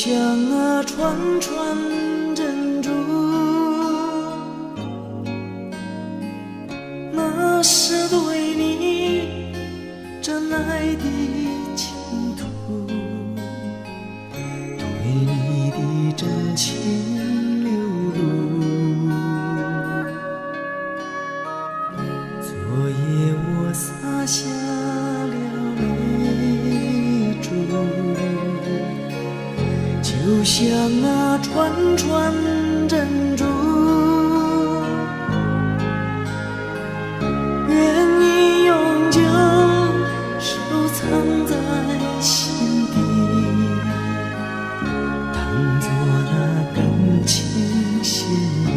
像那串串珍珠，那是对你真爱的倾吐，对你的真情流露。昨夜我洒下了泪珠，就像那串串珍珠，愿你永久收藏在心底，当作那感情信物。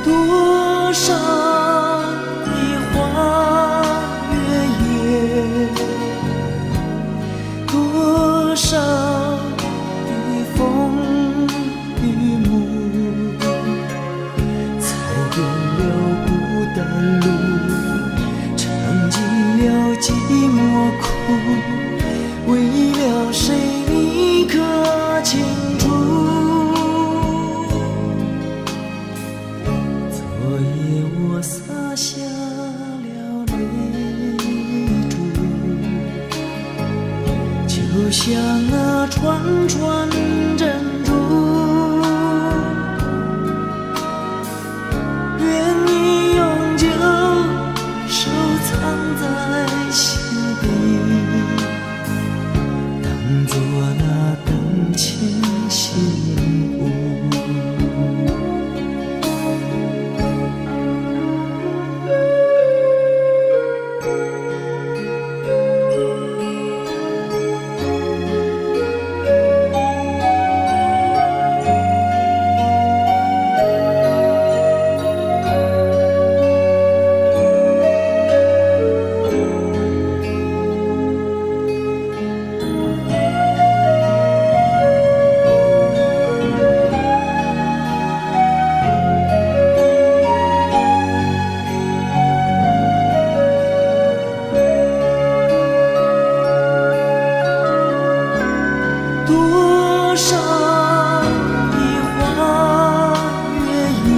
多少的花月夜，多少的风雨幕，踩遍了孤单路，尝尽了寂寞苦，为了谁你可清楚？昨夜我洒下了泪珠，就像那串串珍珠，愿你永久收藏在心底，当作那感情信物。多少的花月夜，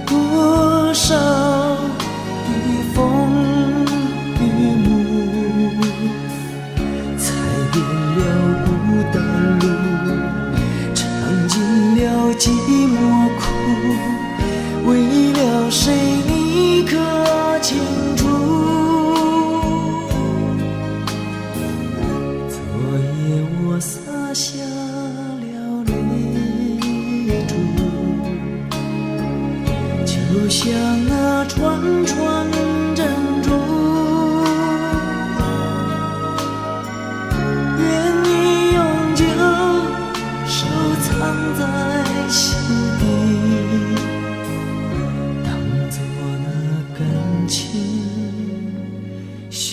多少的风雨幕，踩遍了孤单路，尝尽了寂寞苦，为了谁你可清楚？昨夜我洒下了泪珠，就像那串串珍珠，愿你永久收藏在心底，当作那感情信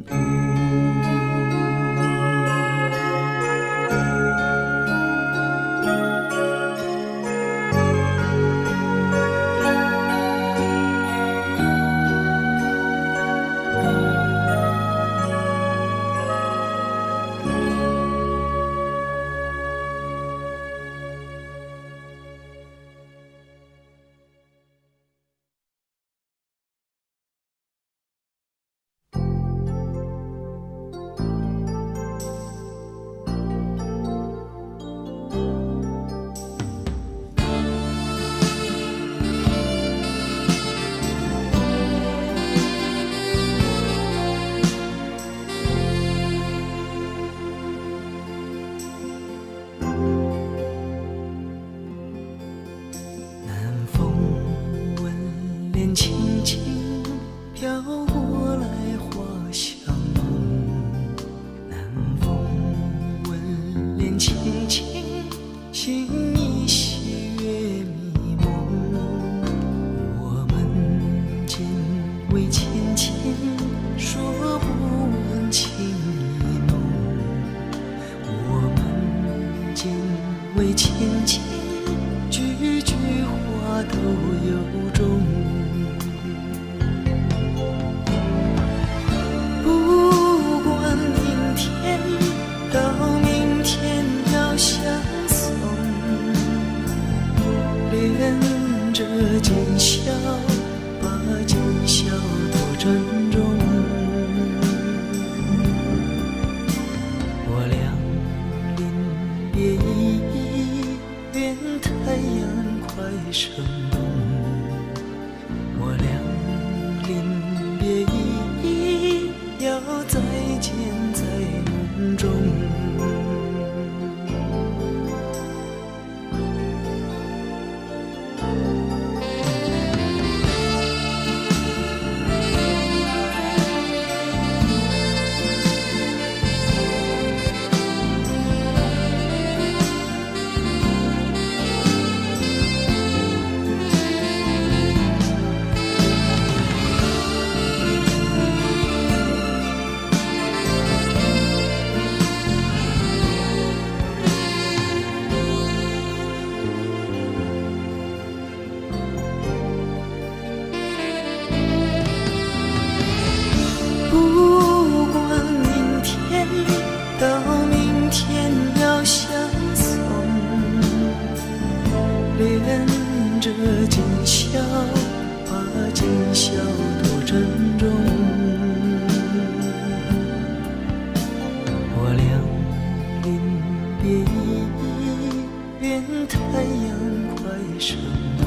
物。轻轻飘过来花香浓，南风吻脸轻轻，心依稀月迷蒙。我们间为浅浅，说不完情意浓。我们间为浅浅，句句话都有衷。今宵，把今宵多珍重。我俩临别意，愿太阳快升东。我俩临别意，要再见在梦中。不管明天到明天要相送，恋着今宵，把今宵多珍重。我俩临别意，愿太阳快升东。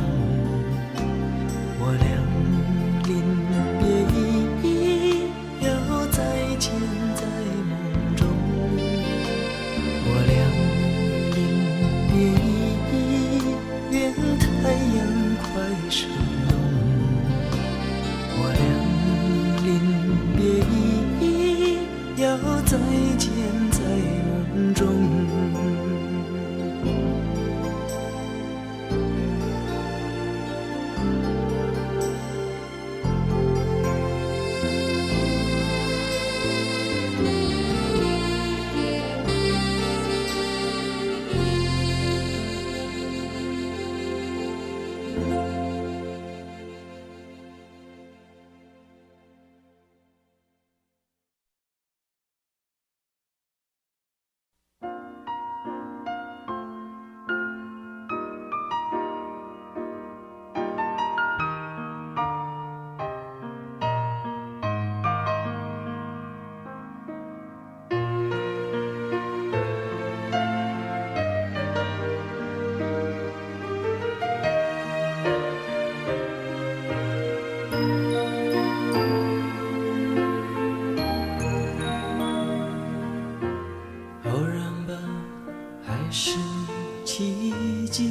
我俩临别意，要再见在梦中。我俩临别意，愿太阳快升东。我俩临别意，要再见在梦中。是奇迹，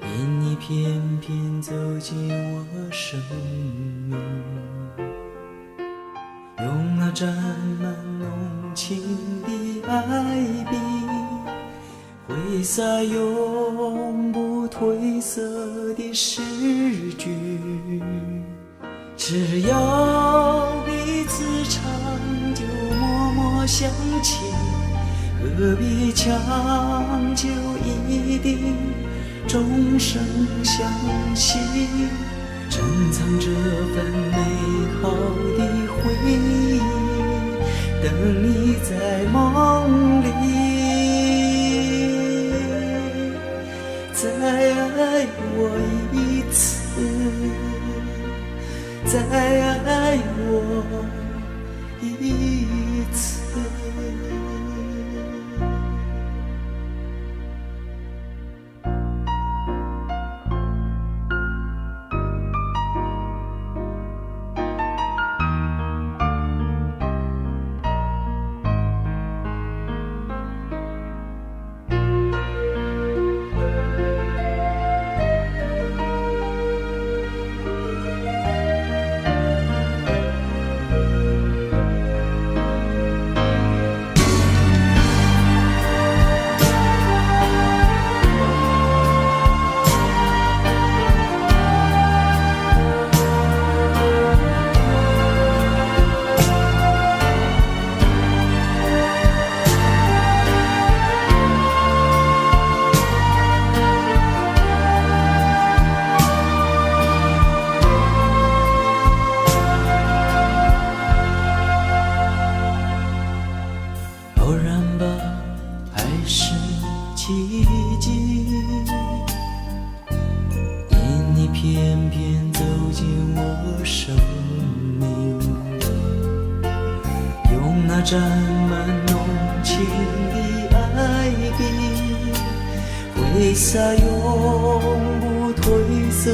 因你偏偏走进我生命，用那沾满浓情的爱笔，挥洒永不褪色的诗句。只要彼此长久默默相亲，何必强求一定终生相惜？珍藏这份美好的回忆，等你在梦里再爱我一次，再爱我一次。偏偏走进我生命，用那沾满浓情的爱笔，挥洒永不褪色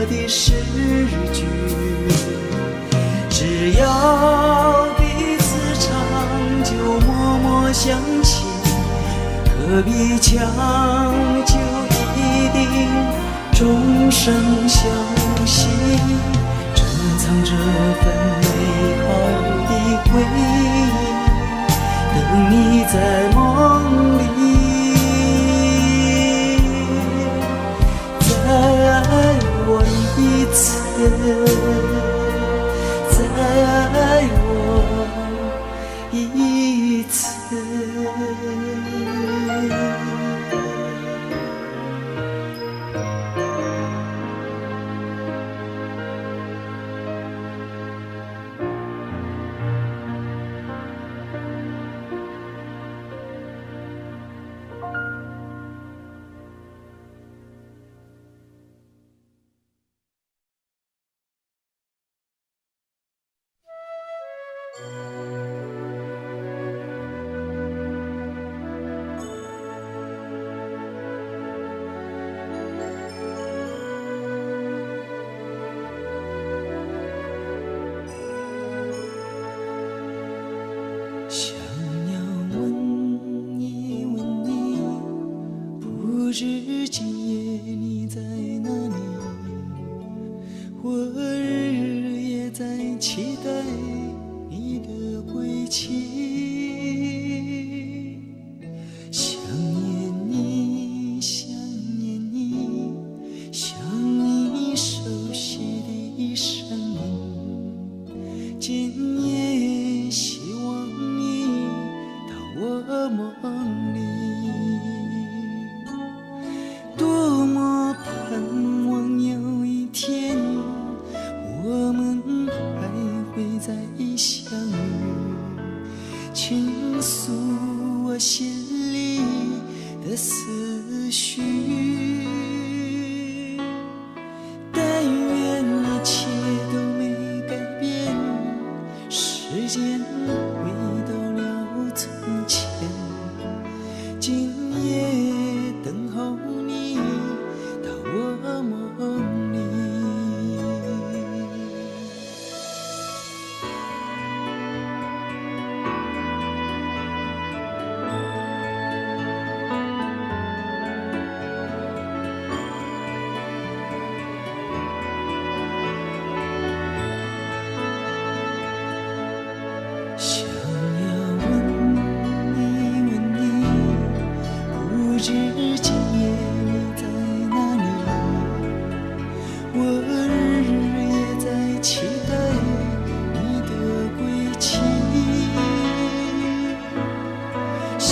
的诗句。只要彼此长久默默相亲，何必强求一定终生相惜？珍藏这份美好的回忆，等你在梦里再爱我一次，再爱我一次。想要问一问你，不知今夜你在哪里？我日日夜在期待你的归期。想念你，想念你，想你熟悉的声音。今夜希望你到我梦里，多么盼望有一天我们还会再相遇，倾诉我心里的思绪。但愿一切都没改变，时间回到了从前，今夜等候你到我梦里。想要问一问你，不知今夜你在哪里？我日日夜在期待你的归期。想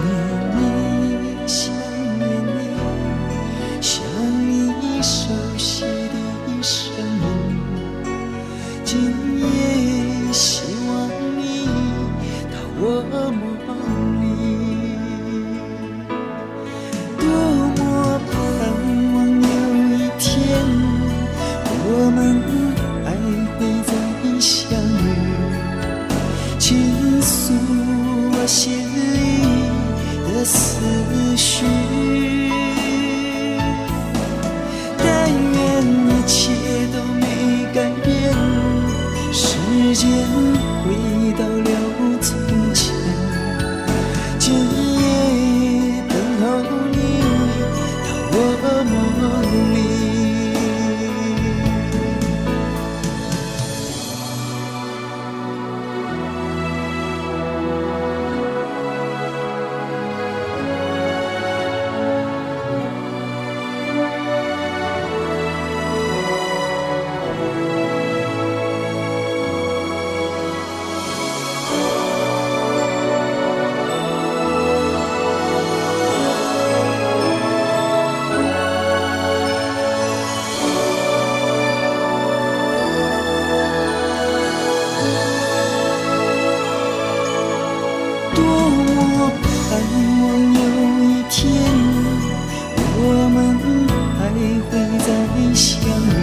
念你，想念你，想你熟悉的声音。今夜希望你到我梦里，多么盼望有一天我们还会再相遇，倾诉我心里的思绪。但愿一切都没改变，时间回到了从前，今夜等候你到我梦里。多么盼望有一天我们还会再相遇，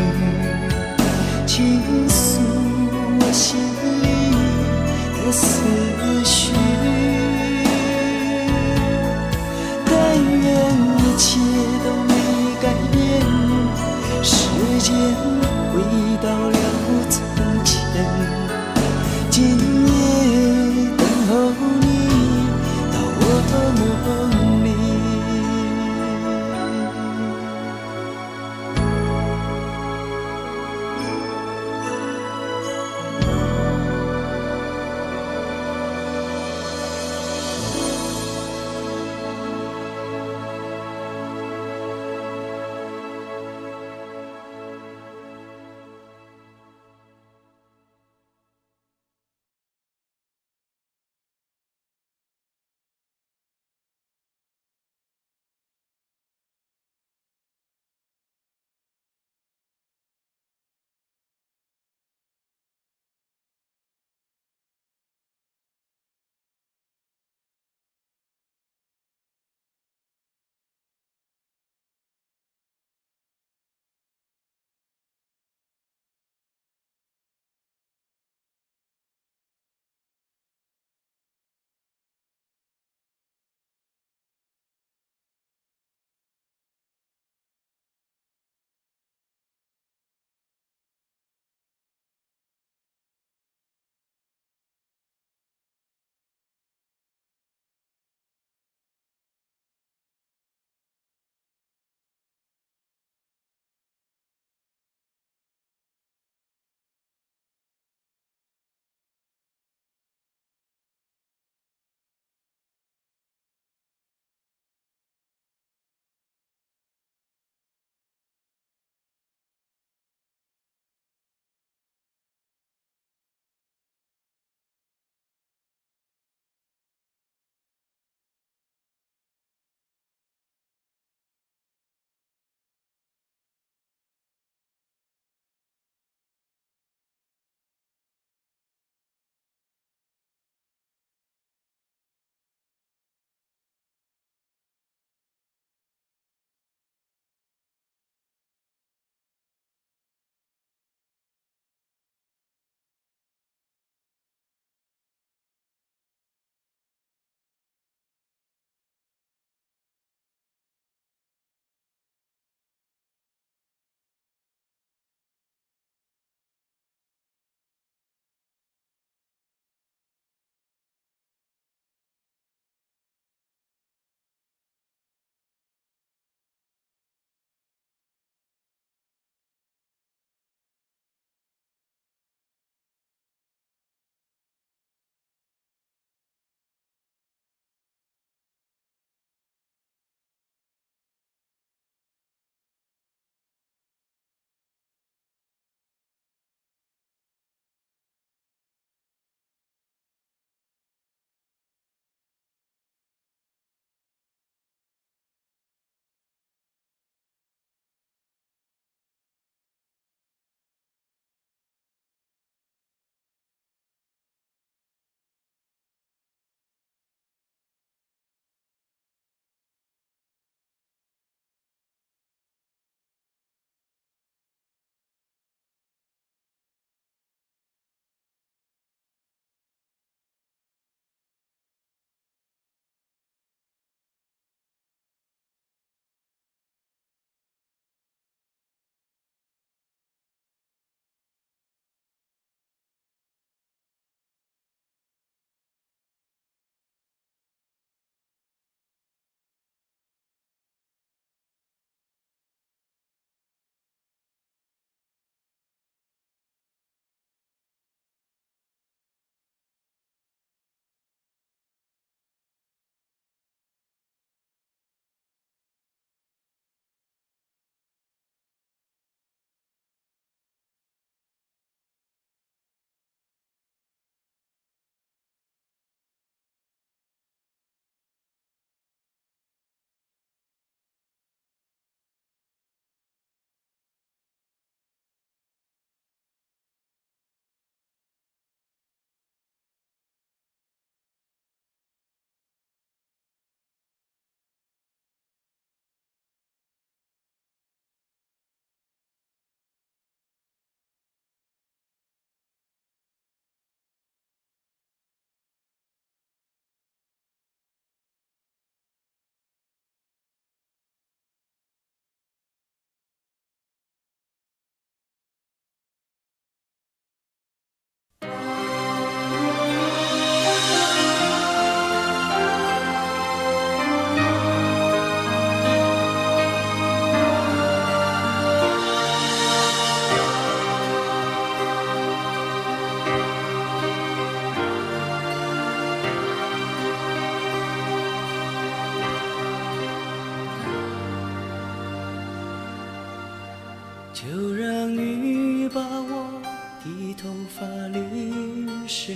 就让雨把我的头发淋湿，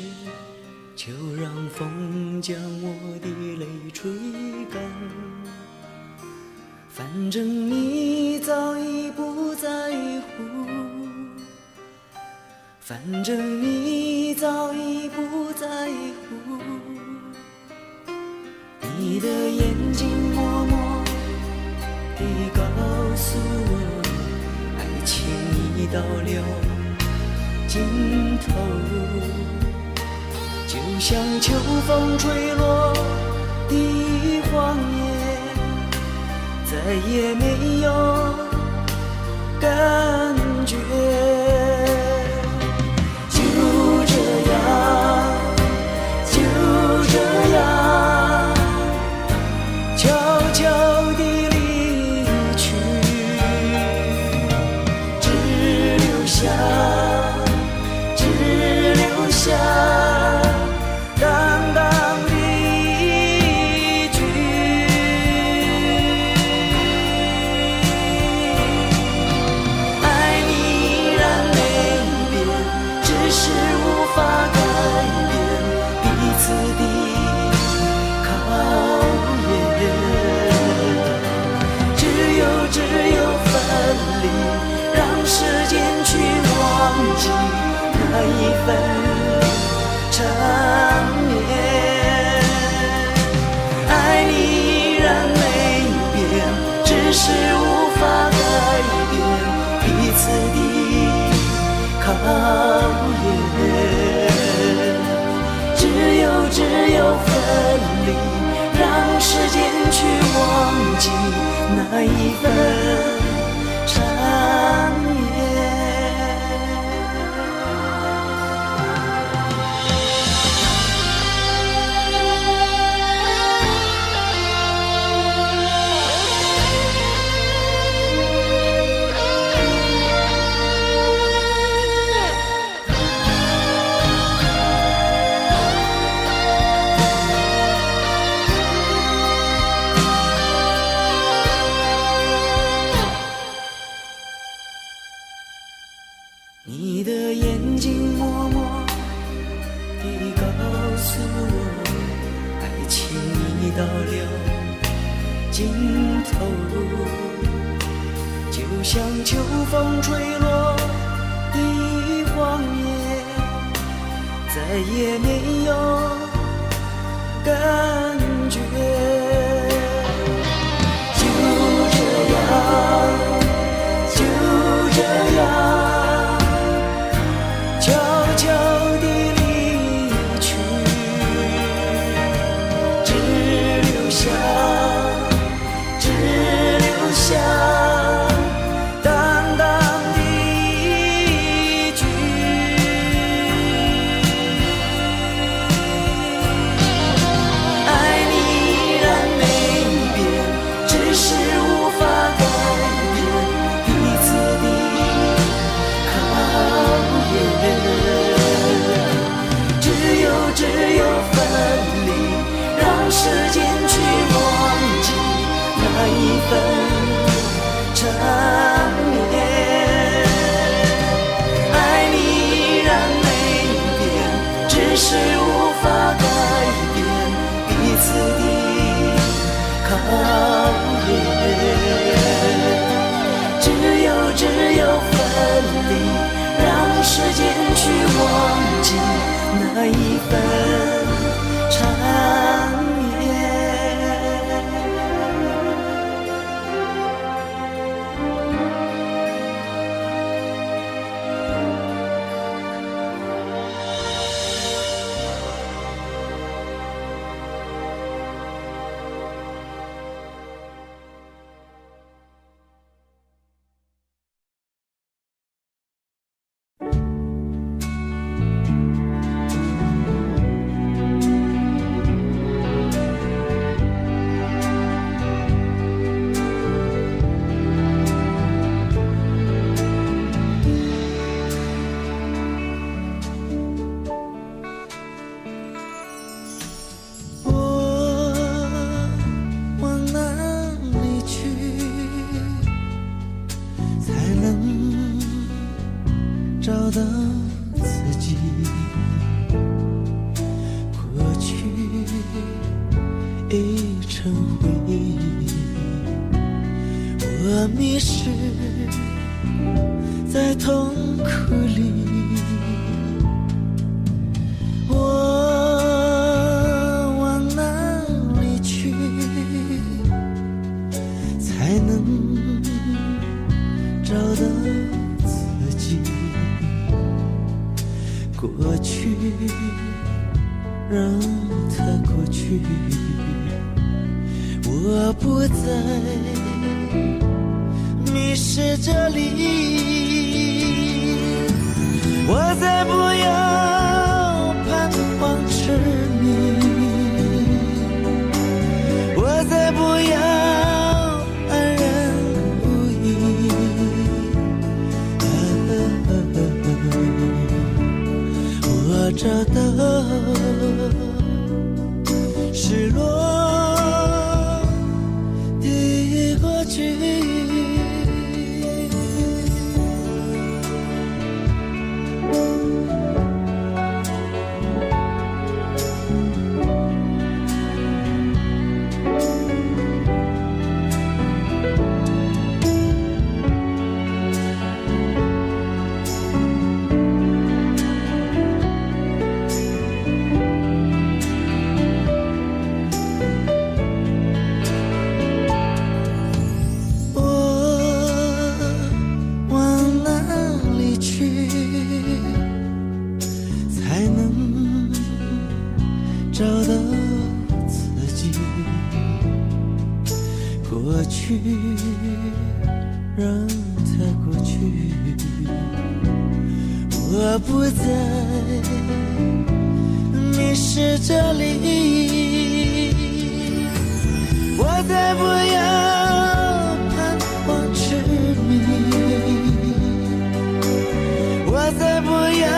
就让风将我的泪吹干。反正你早已不在乎，反正你早已不在乎。你的眼睛默默地告诉我，爱情已到了尽头，就像秋风吹落的黄叶，再也没有感觉。就这样，就这样，悄悄地离去，只留下淡淡的一句，爱你依然没变，只是无法改变彼此的考验。只有分离，让时间去忘记那一份缠绵。爱你依然没变，只是无法改变彼此的考验。只有分离，让时间去忘记那一份缠绵。你的眼睛默默地告诉我，爱情已到了尽头，就像秋风吹落的黄叶，再也没有感觉。就这样，就这样，悄悄地离去，只留下淡淡的一句，爱你依然没变，只是无法改变彼此的考验。只有分离，让时间去忘记那一份缠绵。爱你依然没变，只是无法改变彼此的考验。只有分离，让时间去忘记那一份缠绵。成回忆。我迷失在痛苦里，我往哪里去才能找到自己？过去让它过去，我不再迷失这里，我再不要彷徨痴迷，我再不要安然无依。我找到失落的过去。找到自己，过去让它过去，我不再迷失这里，我再不要彷徨痴迷，我再不要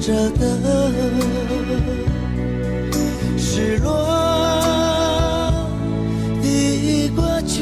找到失落的过去。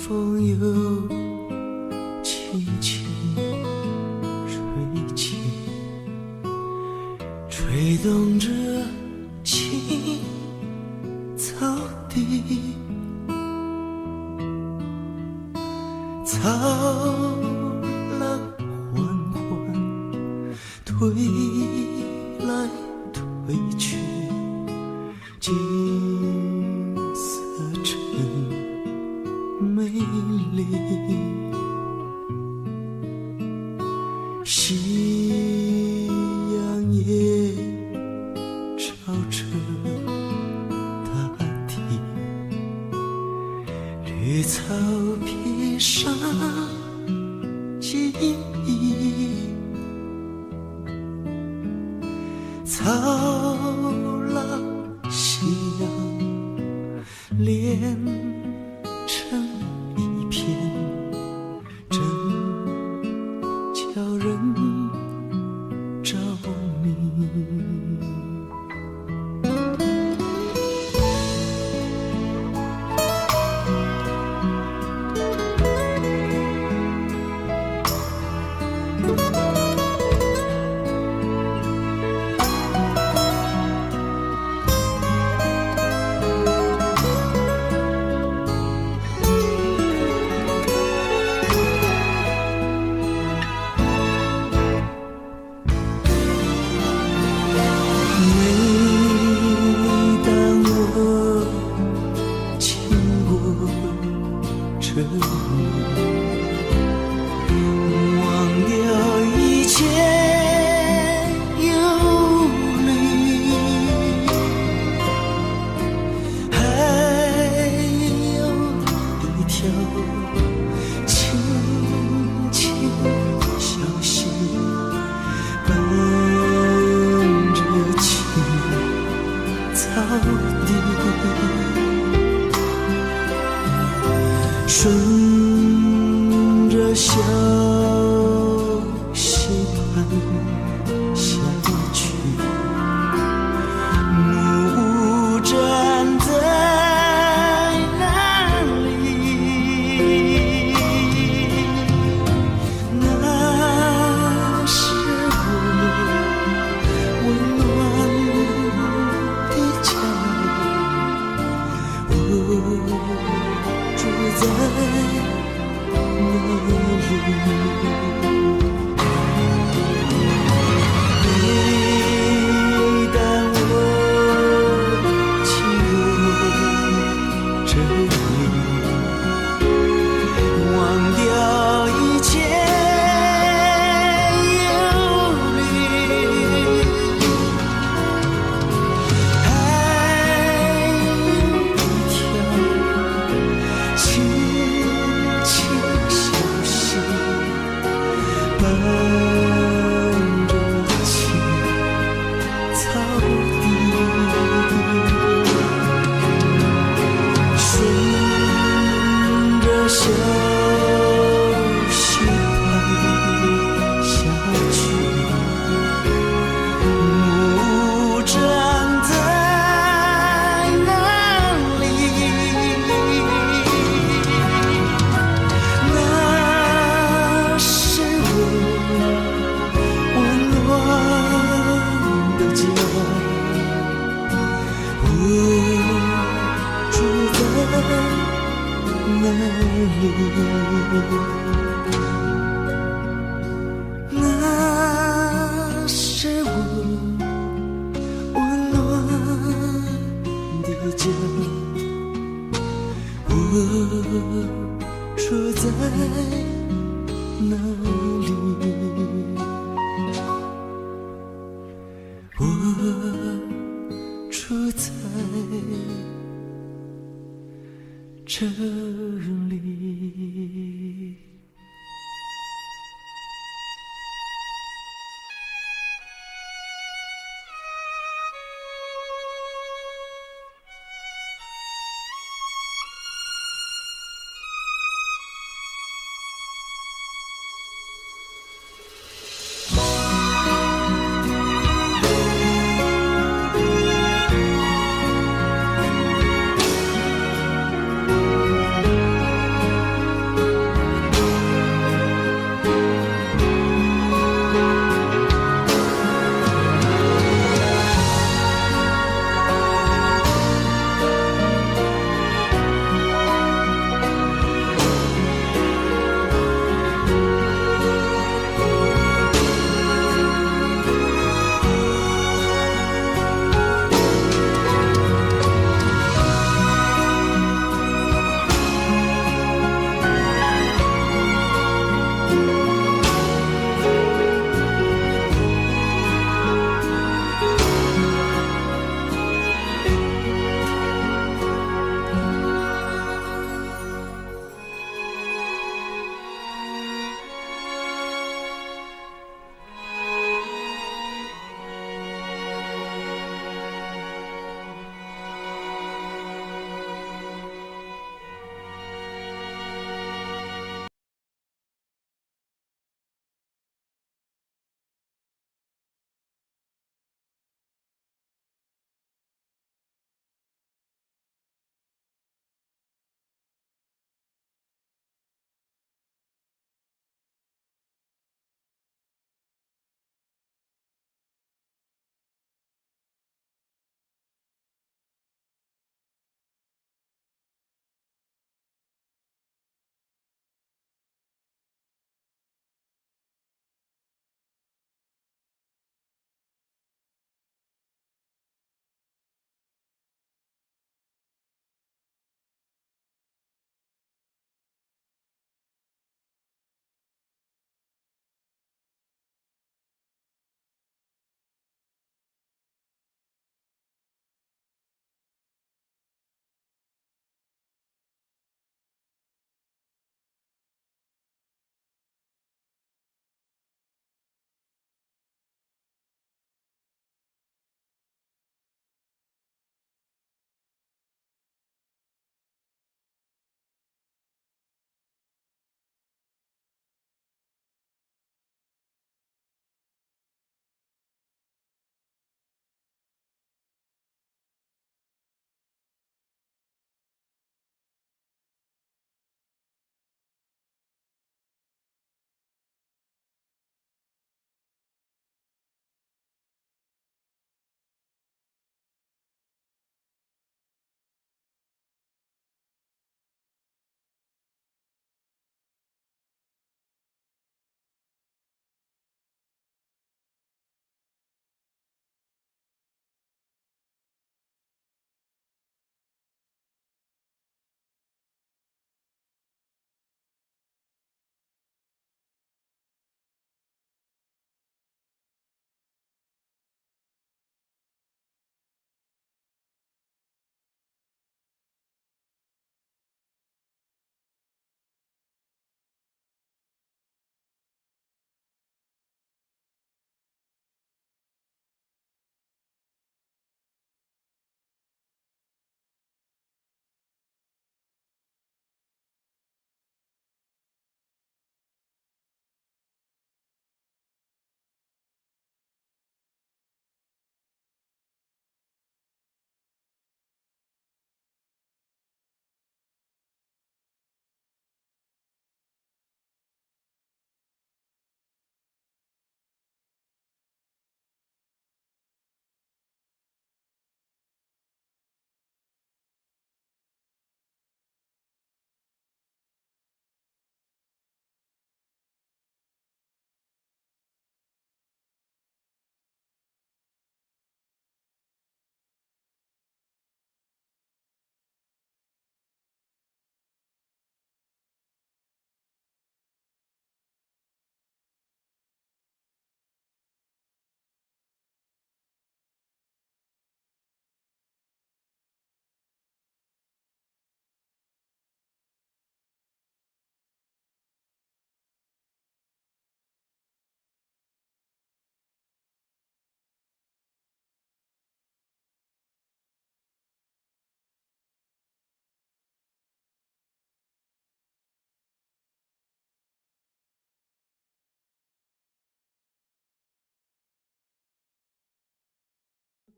风又轻轻吹起，吹动着青草地，草浪缓缓推来推去，景色真美丽，夕阳也照着大地，绿草披上记忆，草浪夕阳连成一片，真叫人着迷。那是我温暖的家，我住在哪里？我住在这里。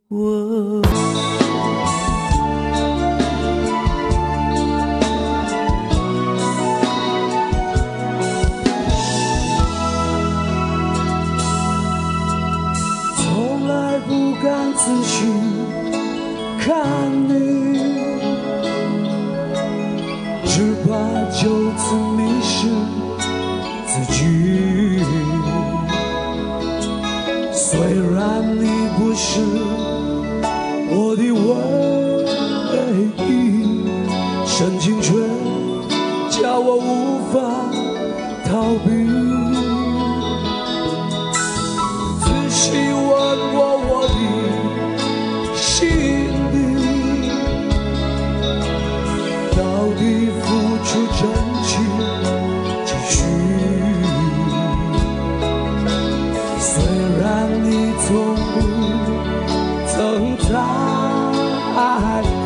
我从来不敢仔细看你，只怕就此迷失自己。虽然你不是我的唯一，深情却叫我无法逃避。仔细问过我的心里，到底付出真情几许？虽然你从不曾在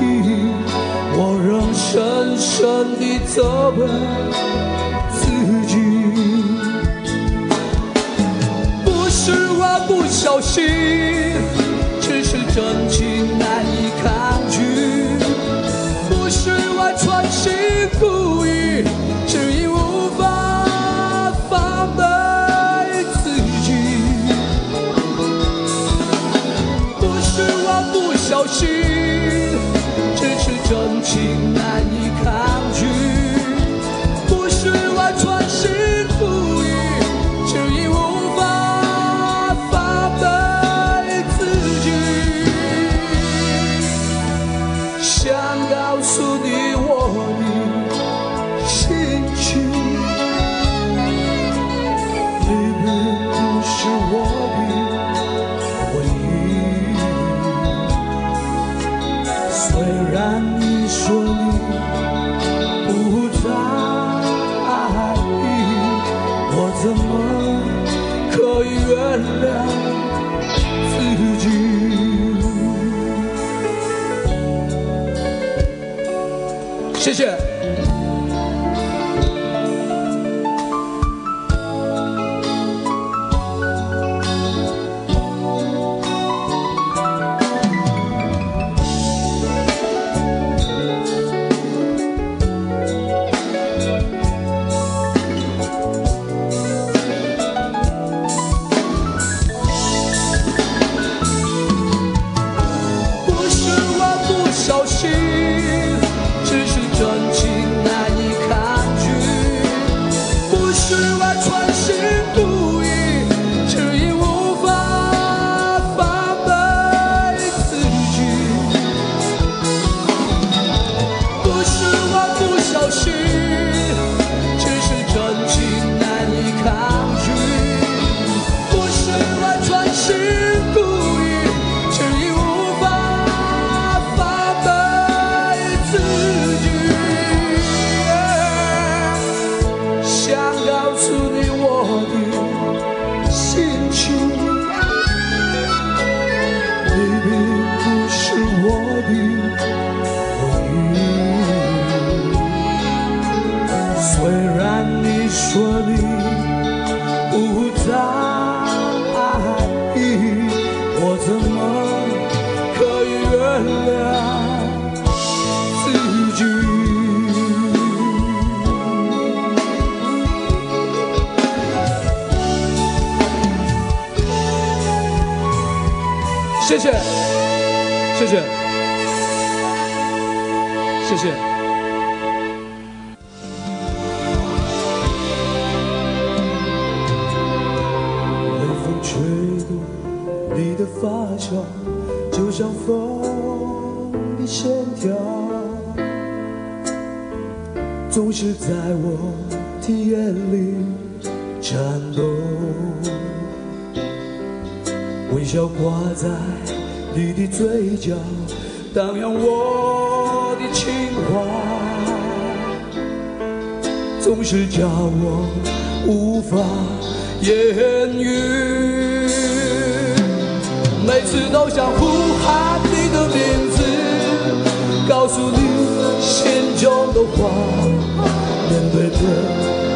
意，我仍深深地责备自己。不是我不小心，只是真情难以抗拒。不是我存心故意，只因无法防备自己。不是我不小心，只是真情难以抗拒。不是我存心故意，只因无法防备自己。想告诉你我的心情，你并不是我的唯一。虽然你说你不在意，我怎么可以原谅自己？谢谢。不是我不小心，只是真情难以抗拒。不是我存心故意，只因无法防备自己。不是我不小心，只是真情难以抗拒。不是我存心故意，只因无法防备自己。想告诉你我的心情，你并不是我的唯一。虽然你说你不在意，我怎么可以原谅自己？谢谢，谢谢，谢谢。微风吹动你的发梢，就像风的线条，总是在我的眼里颤抖。微笑挂在你的嘴角，荡漾我的情话，总是叫我无法言语。每次都想呼喊你的名字，告诉你心中的话，面对着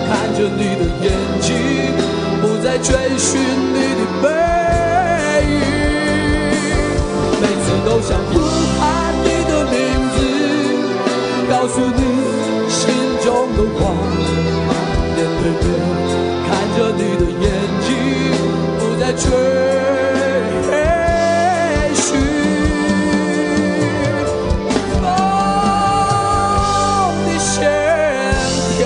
看着你的眼睛，不再追寻你的背影。每次告诉你心中的话，面对面看着你的眼睛，不再追寻风的线条。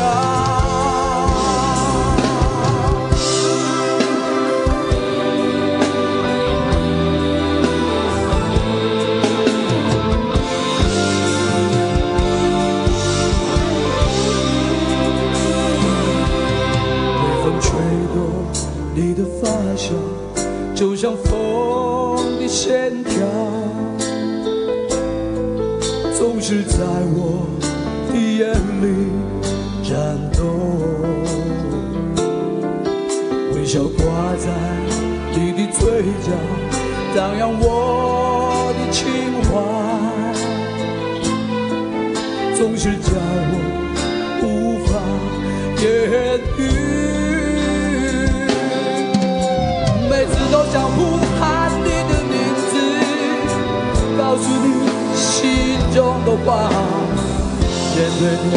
你的发香就像风的线条，总是在我的眼里颤动。微笑挂在你的嘴角，荡漾我的情怀，总是叫我无法言语。每次都想呼喊你的名字，告诉你心中的话，面对面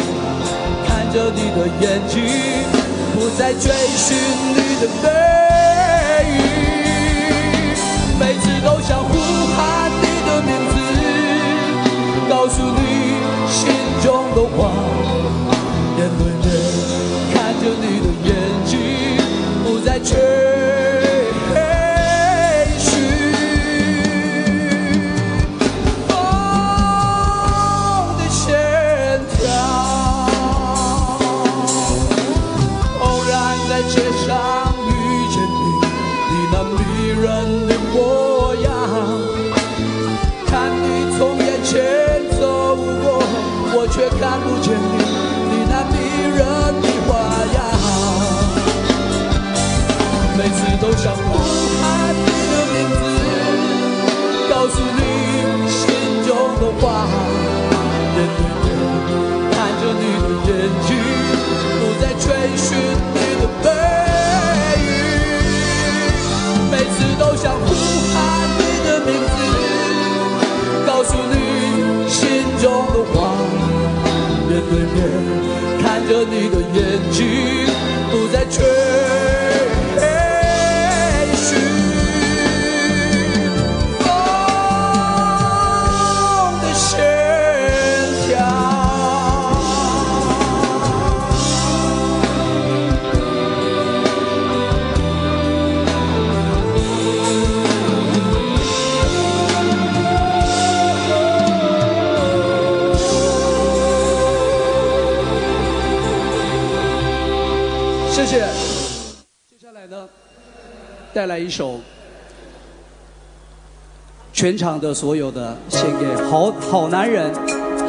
看着你的眼睛，不再追寻你的背影。每次都想呼喊你的名字，告诉你心中的话，面对面看着你的眼睛，不再追街上遇见你，你那迷人的模样，看你从眼前走过，我却看不见你那迷人的花样。每次都想呼喊你的名字，告诉你心中的话，面对面看着你的眼睛，不再追寻你的背影。每次都想呼喊你的名字，告诉你心中的话，面对面看着你的眼睛，不再追寻风的线条。谢谢。接下来呢，带来一首全场的所有的献给好男人、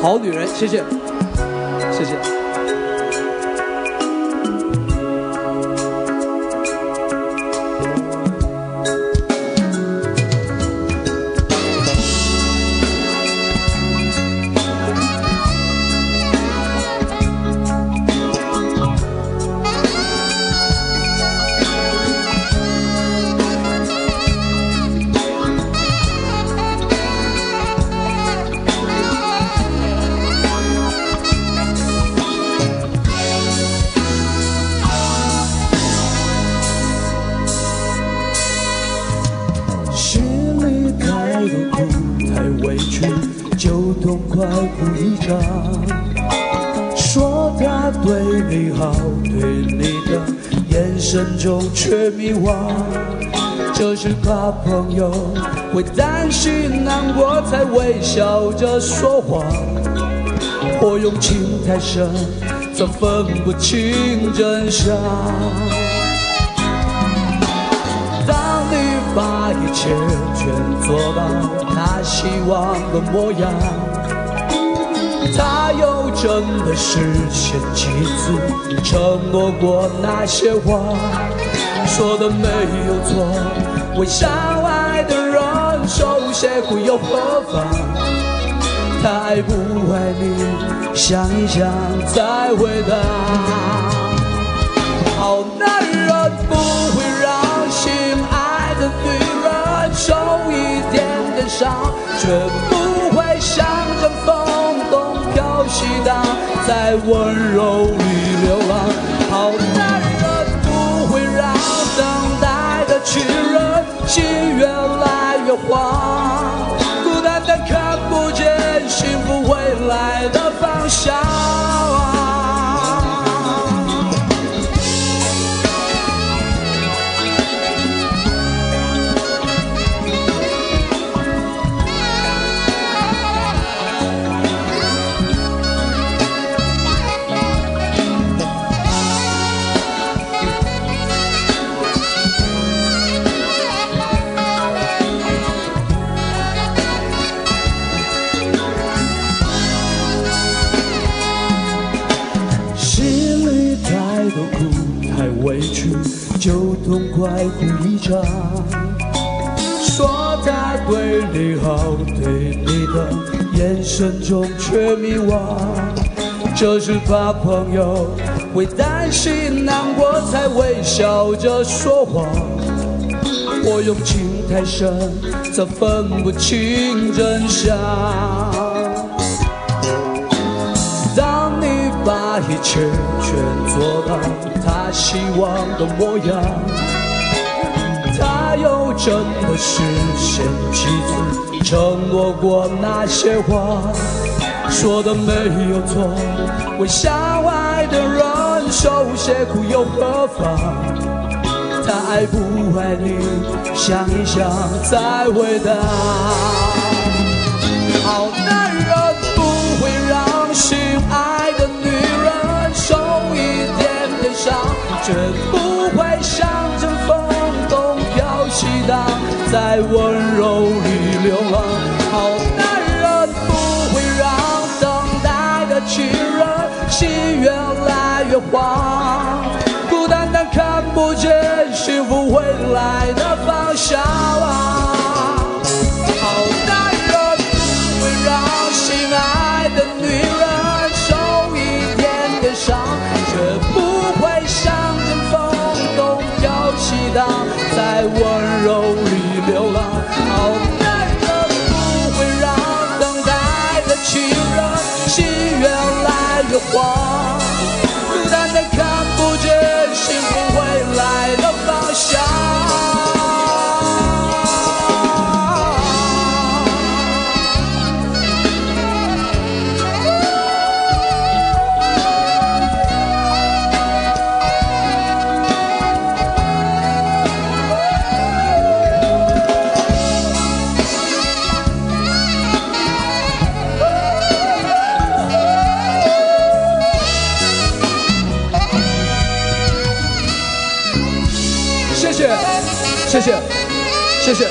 好女人，谢谢，谢谢。痛快哭一场，说他对你好，对你的眼神中却迷惘，就是怕朋友会担心难过，才微笑着说谎。或用情太深，则分不清真相。当你把一切全做到他希望的模样，他又真的实现几次承诺过那些话？说的没有错，为相爱的人受些苦又何妨？他爱不爱你，想一想再回答。好男人不会让心爱的女人受一点点伤，绝不会像阵风东飘息荡，在温柔里流浪。好男人不会让等待的情人心越来越慌，孤单的看不见幸福未来的方向。委屈就痛快哭一场，说他对你好，对你的眼神中却迷惘，就是怕朋友会担心难过，才微笑着说谎。我用情太深，才分不清真相。当你把一切全做到他希望的模样，他又真的实现几次承诺过那些话，说的没有错，为相爱的人受些苦又何妨？他爱不爱你，想一想再回答。好男人不会让心爱的女人受一点点伤，绝不会像阵风东飘西荡，在温柔里流浪。好男人不会让等待的情人心越来越慌，孤单但看不见幸福未来的方向。好男人不会让心爱的女人受一点点伤，绝不会像阵风东飘西荡，在温柔里流浪。好男人不会让等待的情人心越来越慌，孤单的看不见幸福未来的方向。谢谢，谢谢，谢谢，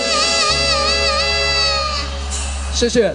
谢谢。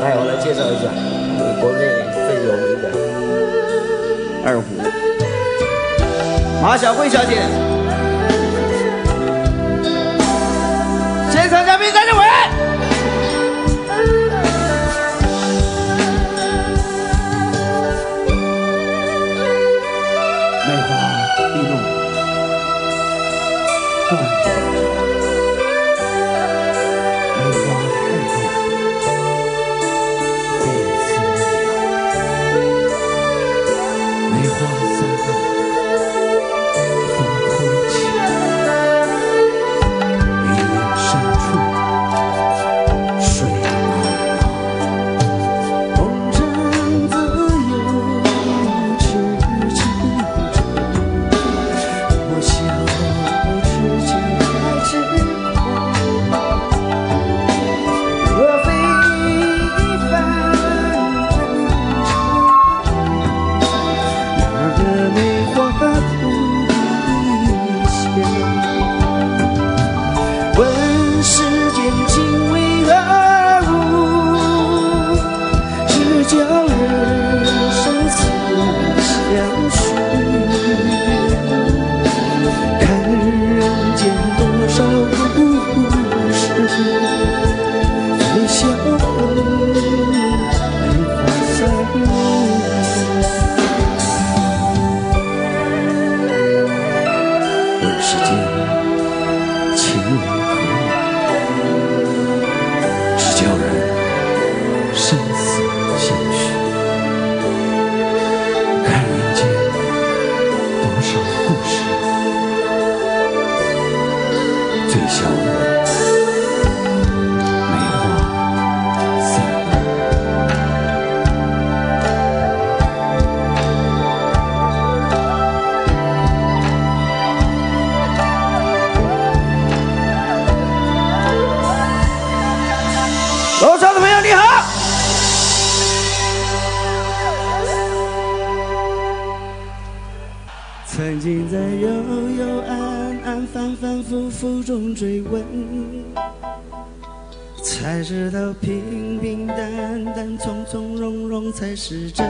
来，我来介绍一下，国内最有名的二胡。马小慧小姐，现场嘉宾张志伟。梅花易怒，断梅花爱怒，被思鸟。梅花三怒，风空起，云深处，水茫茫。红尘自有痴情者，我笑痴情太痴狂。若非一番哪个梅花吐一香？问世间情为何物？只叫人生死相许。看人间多少故事，最笑梅花三怒。问世间情为何物？只叫人生死相许。看人间多少故事，最笑梅花三怒。楼上的朋友你好，曾经在幽幽暗暗反反复复中追问，才知道平平淡淡从从容容才是真。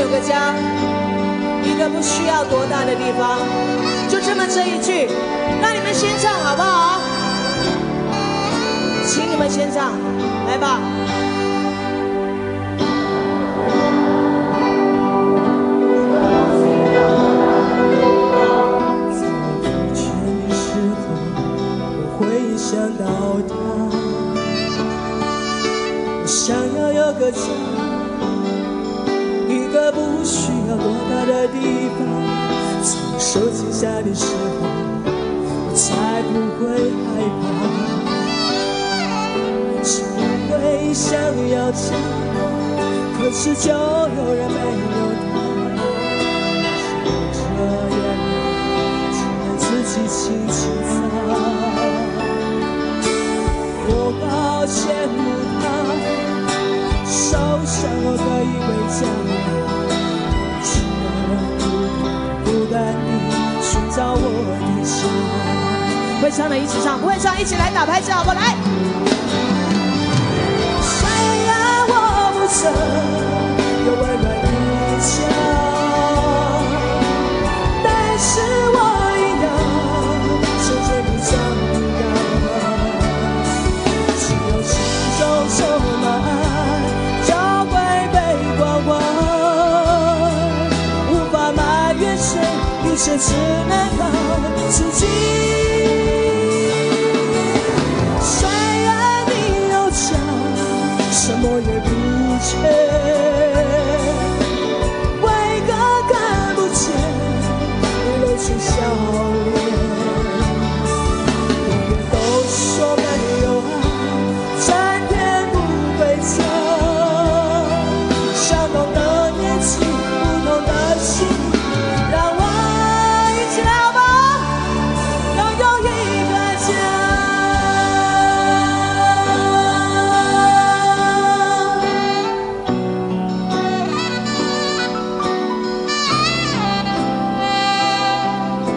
有个家，一个不需要多大的地方，就这么这一句，让你们先唱好不好？请你们先唱，来吧。想到他，我想要有个家，一个不需要多大的地方。从手紧下的时候，我才不会害怕。是不会想要家，可是就有人没有他。是我这样，只能自己轻轻擦。我好羡慕他，受伤我可以回家，只能孤单地寻找我的家。会唱的一起唱，不会唱一起来打拍子好不好？来。虽然我不曾有温暖的家，但是我一样牵着你长大。充满就会被关怀，无法埋怨谁，一切只能靠自己。虽然你有家，什么也不缺，为何看不见你露出笑脸？永远都说没有爱。相同的年纪，不同的心，让我一起来好不好？拥有一个家。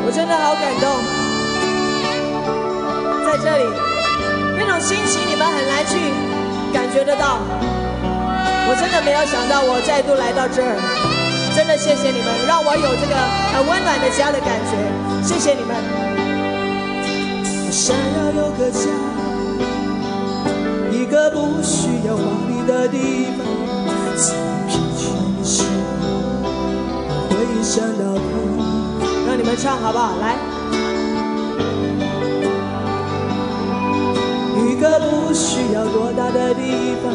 我真的好感动，在这里，那种心情你们很难去感觉得到。我真的没有想到我再度来到这儿，真的谢谢你们，让我有这个很温暖的家的感觉，谢谢你们。我想要有个家，一个不需要华丽的地方，在疲倦的时候，我会想到他。让你们唱好不好？来。一个不需要多大的地方，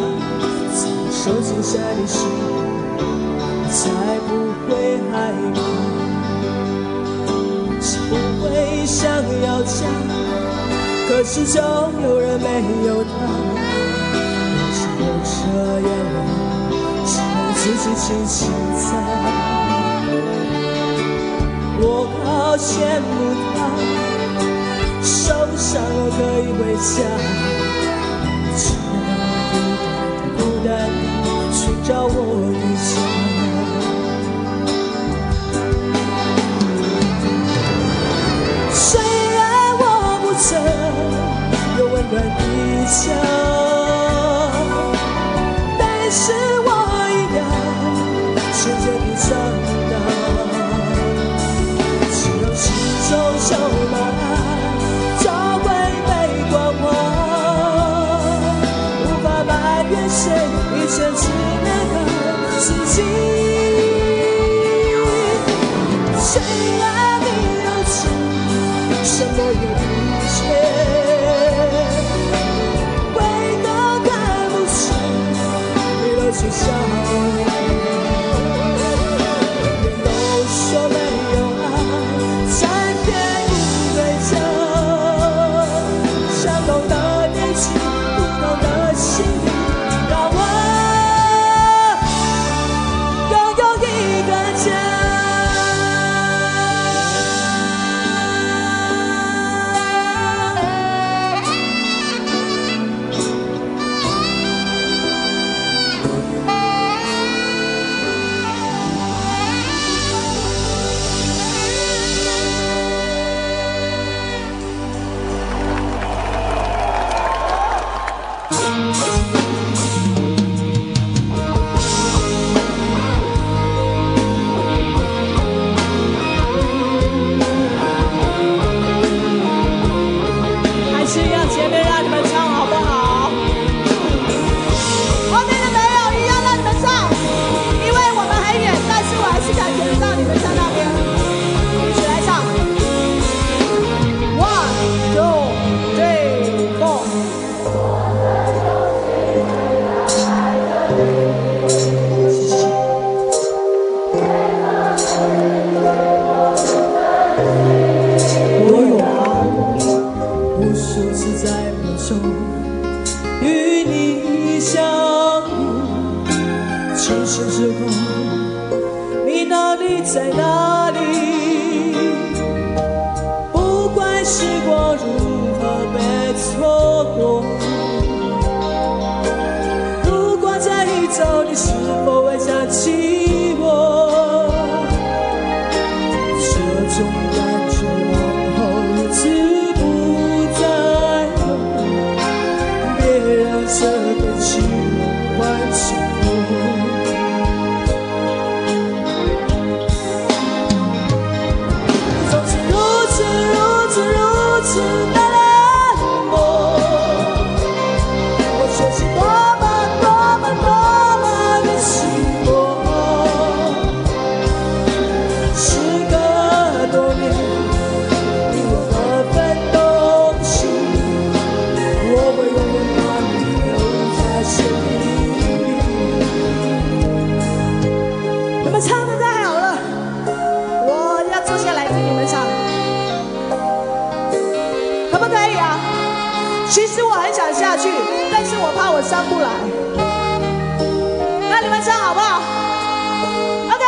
手紧下的时候，才不会害怕。是不会想要家，可是就有人没有他。是流着眼泪，只能自己轻轻擦。我好羡慕他，受伤了可以回家。寻找我的家。虽然我不曾有温暖的家，但是我一样牵着你长大。只要心中充满爱，就会被关怀，无法埋怨谁，一切只能靠自己。虽然你有钱，什么也不缺，为何看不见你露出手与你相遇，清醒之后，你到底在哪里？不管时光如何被错过，如果再一走，你是否会想起我？这种感觉往后日子不再有，别让这个情换情我。总是如此如此如此的冷漠，我却是多么多么多么的寂寞。时隔多年，你有何份东西，我会永远把你留在心里。你们唱得太好了，我要坐下来听你们唱，可不可以啊？其实我很想下去，但是我怕我上不来。那你们唱好不好？OK。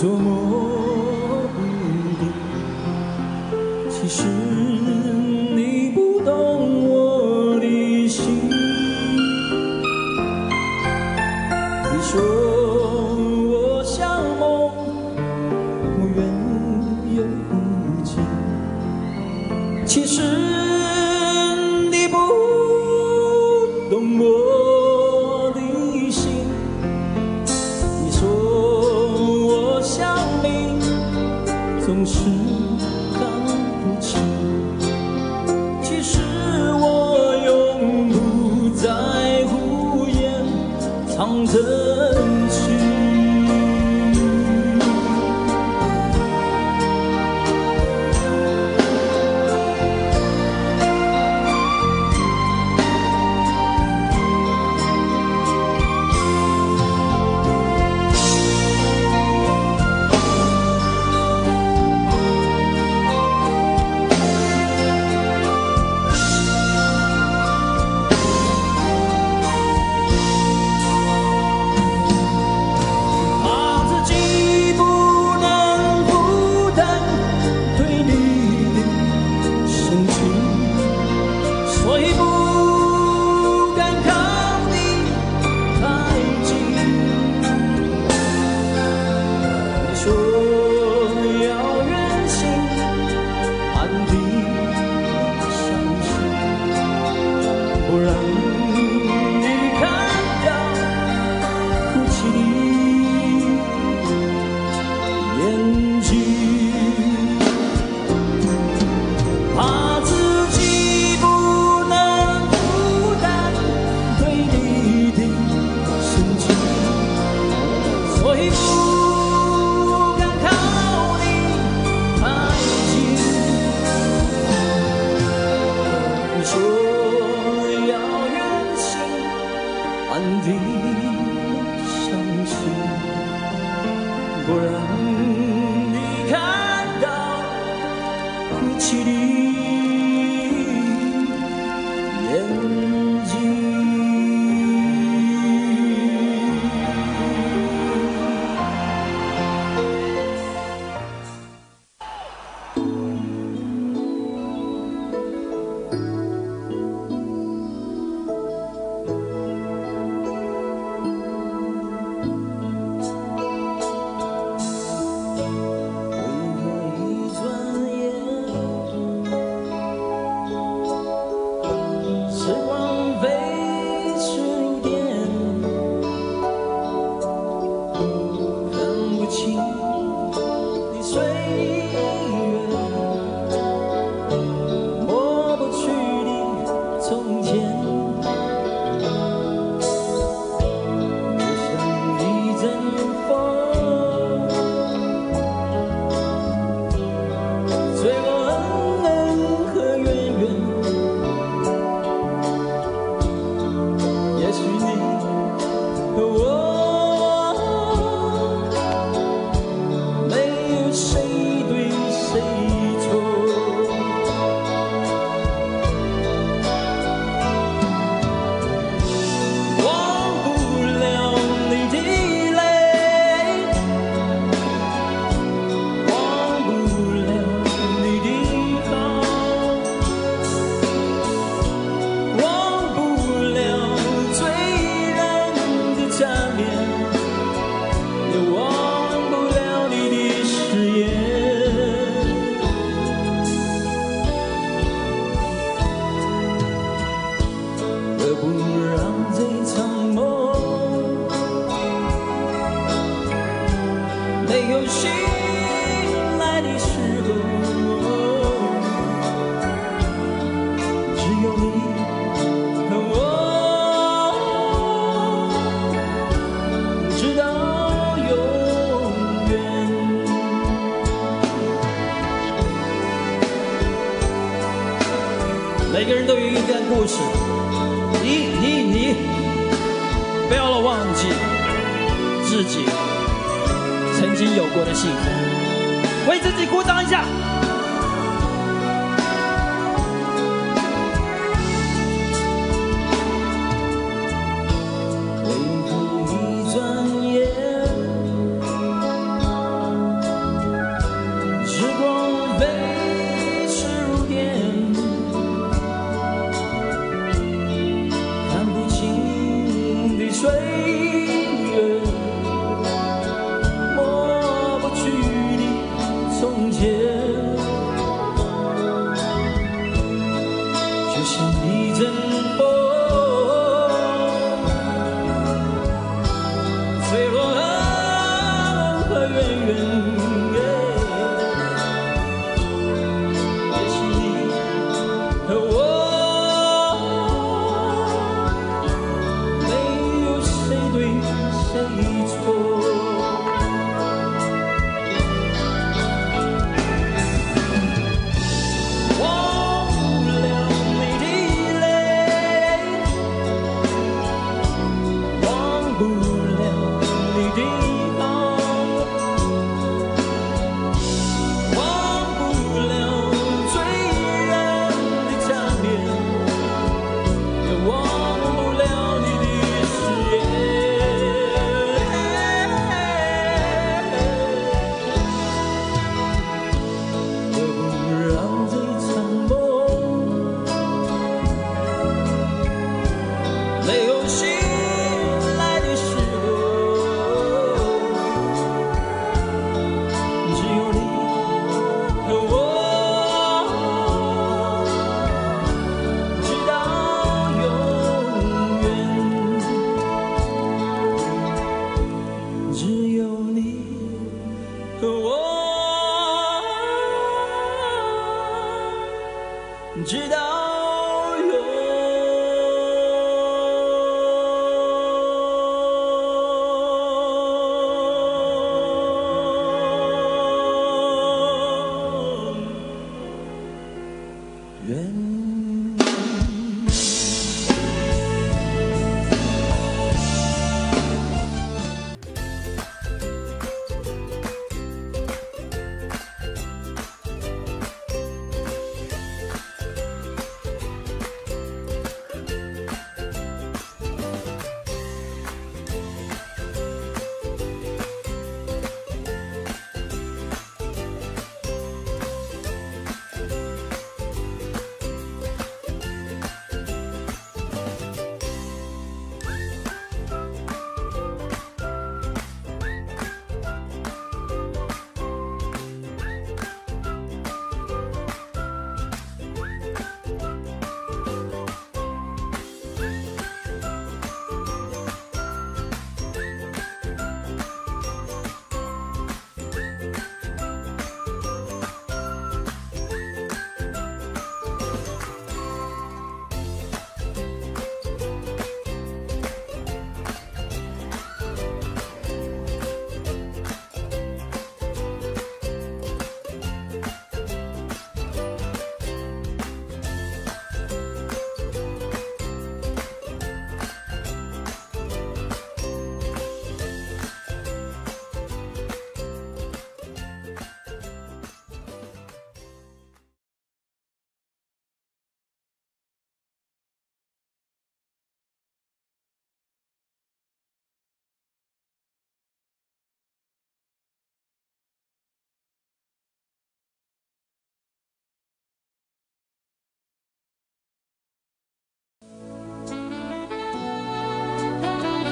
捉摸不定。其实你不懂我的心。你说我像梦，我远又近。其实你不懂我的心。你说我像你，总是看不清。其实我永不在乎掩藏真情。每个人都有一段故事，你不要忘记自己曾经有过的幸福，为自己鼓掌一下。为何一转眼直到永远。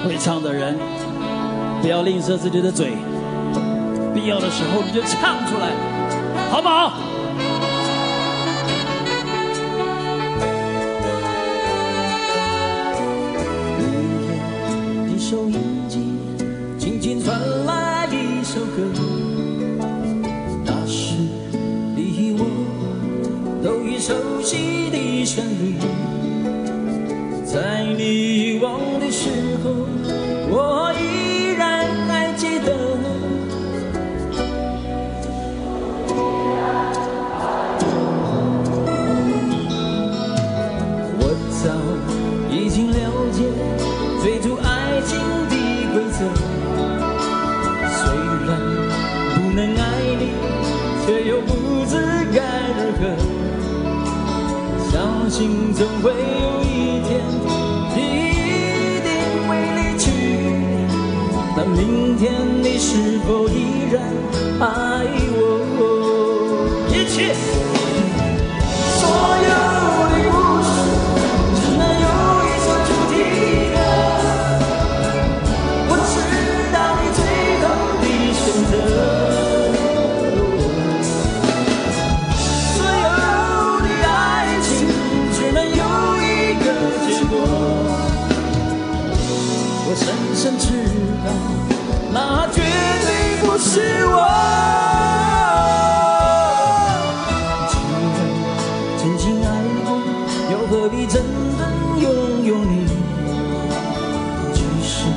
会唱的人，不要吝啬自己的嘴，必要的时候你就唱出来，好不好？的收音机轻轻传来一首歌，那是你我都已熟悉的旋律，在你遗忘的时候，我依然还记得。我早已经了解追逐爱情的规则，虽然不能爱你，却又不知该如何。相信总会有一天，你一定会离去。那明天你是否依然爱我？一起，所有的故事只能有一首主题歌。我知道你最后的选择。我深深知道，那绝对不是我。既然曾经爱过，又何必真正拥有你？即使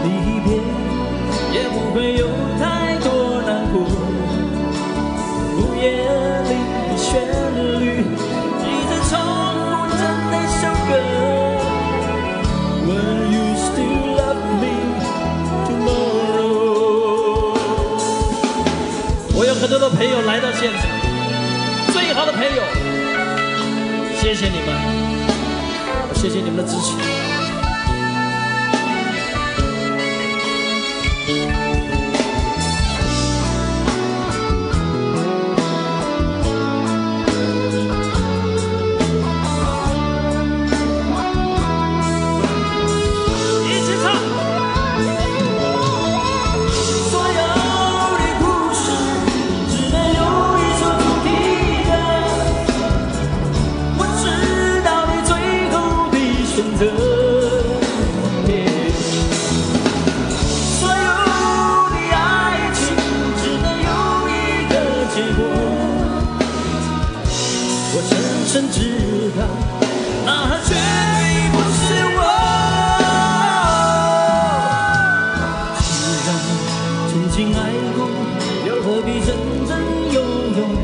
离别，也不会有太多难过。午夜里的旋律，一直重复着那首歌。Will you still love me tomorrow？ 我有很多的朋友来到现场，最好的朋友，谢谢你们，谢谢你们的支持。我生知道，那绝对不是我。既然曾经爱过，又何必真正拥有你？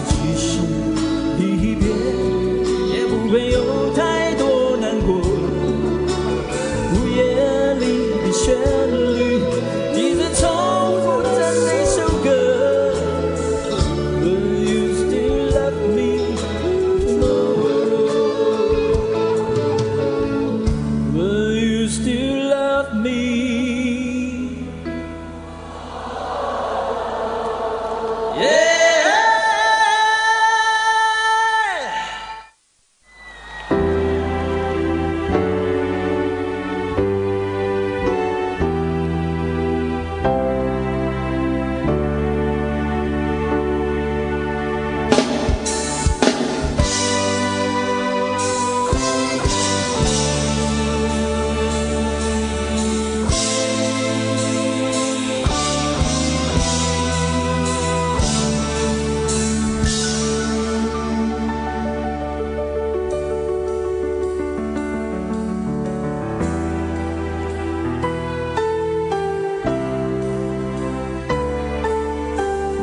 即使离别，也不会有太多难过。午夜里的旋律，一直重复着那首歌。Will you still love me? Will you still love me? Yeah!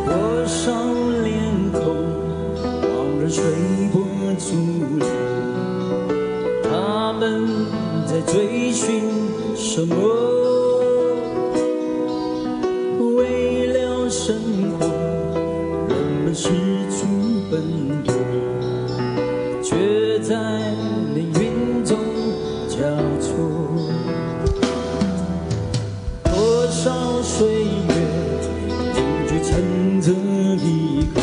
多少脸孔往日随波逐流，他们在追寻什么？为了生活，人们四处奔波，却在命运中交错。多少岁月乘着一口，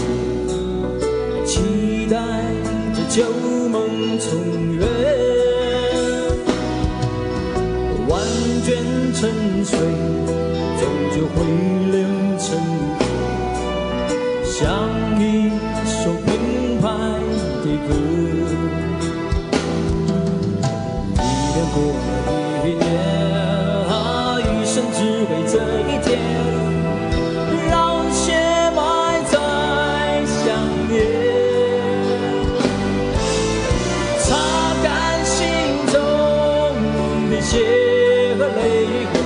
期待着旧梦重圆，万卷沉睡，终究会流成河，像一首澎湃的歌。一年过了一年，一生只为这一天。血和泪。